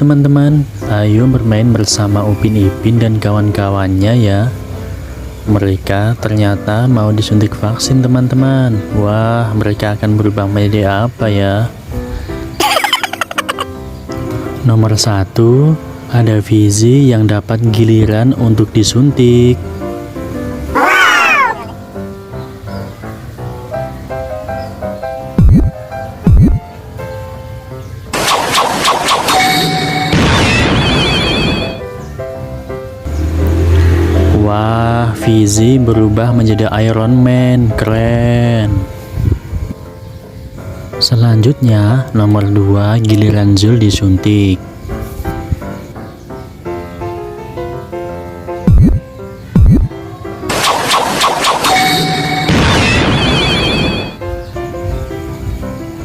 teman-teman, ayo bermain bersama Upin Ipin dan kawan-kawannya ya. Mereka ternyata mau disuntik vaksin teman-teman. Wah, mereka akan berubah menjadi apa ya? Nomor 1, ada Fizi yang dapat giliran untuk disuntik. Wah, Fizi berubah menjadi Iron Man, keren. Selanjutnya, nomor 2, giliran Zul disuntik.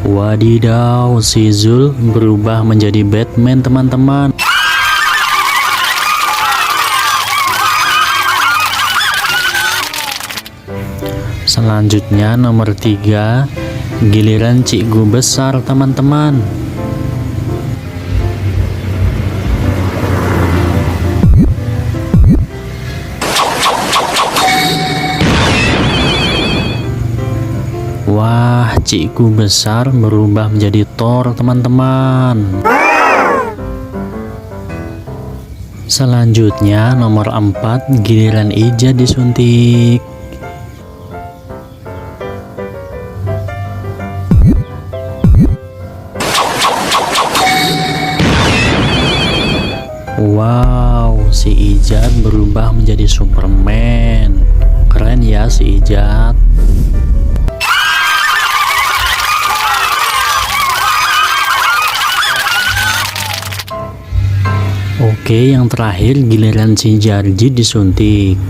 Wadidaw, si Zul berubah menjadi Batman teman-teman. Selanjutnya nomor 3, giliran Cikgu besar teman-teman. Wah, Cikgu besar berubah menjadi Thor teman-teman. Selanjutnya nomor 4, giliran Ija disuntik. Wow, si Ijat berubah menjadi Superman. Keren ya si Ijat. Oke, yang terakhir giliran si Jarji disuntik.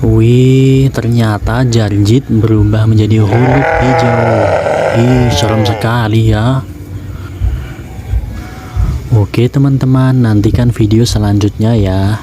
Wih, ternyata Jarjit berubah menjadi Hulk hijau. Ih, serem sekali ya. Oke teman-teman, nantikan video selanjutnya ya.